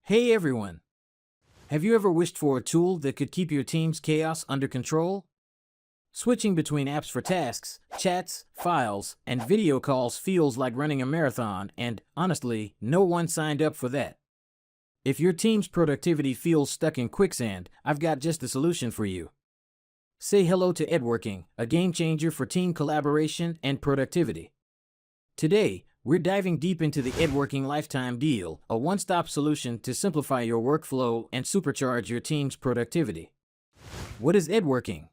Hey everyone! Have you ever wished for a tool that could keep your team's chaos under control? Switching between apps for tasks, chats, files, and video calls feels like running a marathon, and, honestly, no one signed up for that. If your team's productivity feels stuck in quicksand, I've got just the solution for you. Say hello to Edworking, a game changer for team collaboration and productivity. Today, we're diving deep into the Edworking Lifetime Deal, a one-stop solution to simplify your workflow and supercharge your team's productivity. What is Edworking?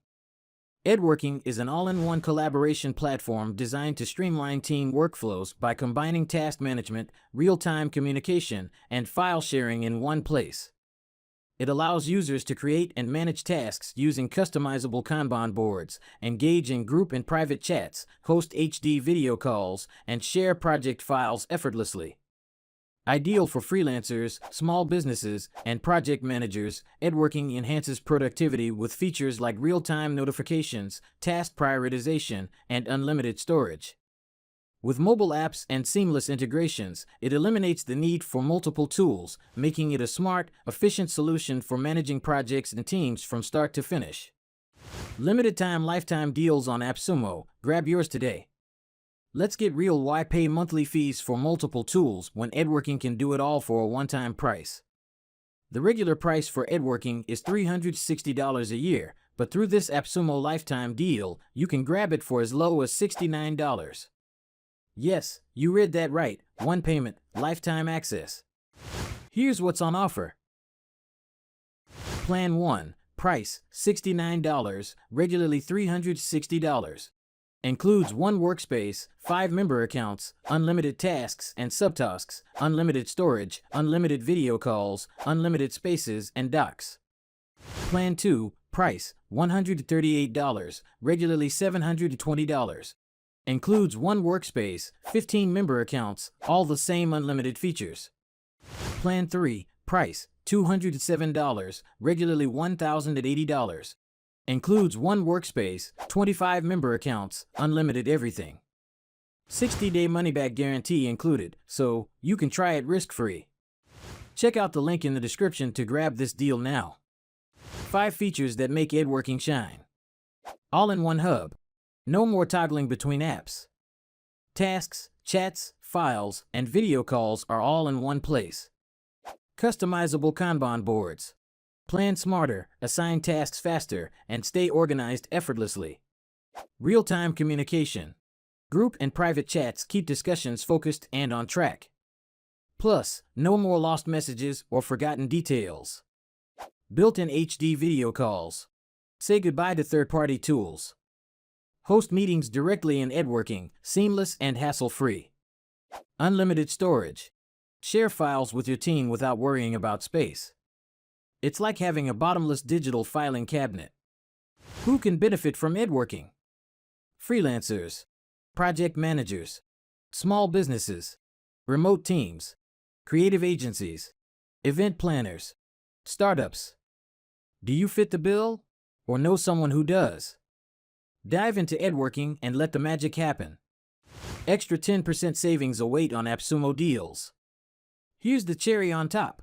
Edworking is an all-in-one collaboration platform designed to streamline team workflows by combining task management, real-time communication, and file sharing in one place. It allows users to create and manage tasks using customizable Kanban boards, engage in group and private chats, host HD video calls, and share project files effortlessly. Ideal for freelancers, small businesses, and project managers, Edworking enhances productivity with features like real-time notifications, task prioritization, and unlimited storage. With mobile apps and seamless integrations, it eliminates the need for multiple tools, making it a smart, efficient solution for managing projects and teams from start to finish. Limited-time lifetime deals on AppSumo. Grab yours today. Let's get real. Why pay monthly fees for multiple tools when Edworking can do it all for a one-time price? The regular price for Edworking is $360 a year, but through this AppSumo lifetime deal, you can grab it for as low as $69. Yes, you read that right. One payment, lifetime access. Here's what's on offer. Plan 1. Price, $69, regularly $360. Includes one workspace, 5 member accounts, unlimited tasks and subtasks, unlimited storage, unlimited video calls, unlimited spaces and docs. Plan 2. Price, $138, regularly $720. Includes one workspace, 15 member accounts, all the same unlimited features. Plan 3. Price, $207, regularly $1,080. Includes one workspace, 25 member accounts, unlimited everything. 60-day money-back guarantee included, so you can try it risk-free. Check out the link in the description to grab this deal now. 5 features that make Edworking shine. All-in-one hub. No more toggling between apps. Tasks, chats, files, and video calls are all in one place. Customizable Kanban boards. Plan smarter, assign tasks faster, and stay organized effortlessly. Real-time communication. Group and private chats keep discussions focused and on track. Plus, no more lost messages or forgotten details. Built-in HD video calls. Say goodbye to third-party tools. Host meetings directly in Edworking, seamless and hassle-free. Unlimited storage. Share files with your team without worrying about space. It's like having a bottomless digital filing cabinet. Who can benefit from Edworking? Freelancers, project managers, small businesses, remote teams, creative agencies, event planners, startups. Do you fit the bill, or know someone who does? Dive into Edworking and let the magic happen. Extra 10% savings await on AppSumo deals. Here's the cherry on top.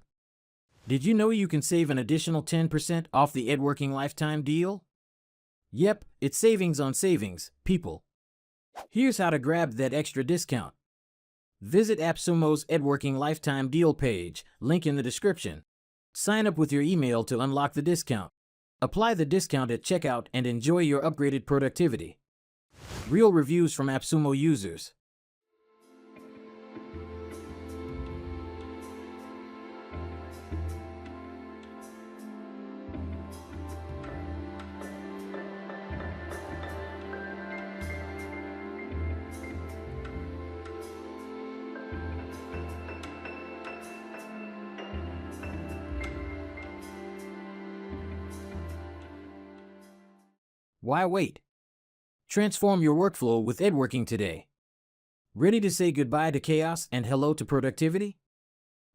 Did you know you can save an additional 10% off the Edworking lifetime deal? Yep, it's savings on savings, people. Here's how to grab that extra discount. Visit AppSumo's Edworking lifetime deal page, link in the description. Sign up with your email to unlock the discount. Apply the discount at checkout and enjoy your upgraded productivity. Real reviews from AppSumo users. Why wait? Transform your workflow with Edworking today. Ready to say goodbye to chaos and hello to productivity?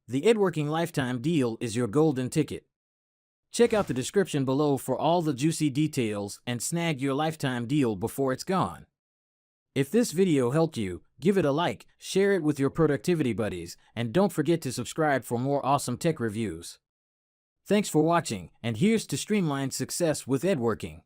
The Edworking lifetime deal is your golden ticket. Check out the description below for all the juicy details and snag your lifetime deal before it's gone. If this video helped you, Give it a like, share it with your productivity buddies, and don't forget to subscribe for more awesome tech reviews. Thanks for watching, and here's to streamline success with Edworking.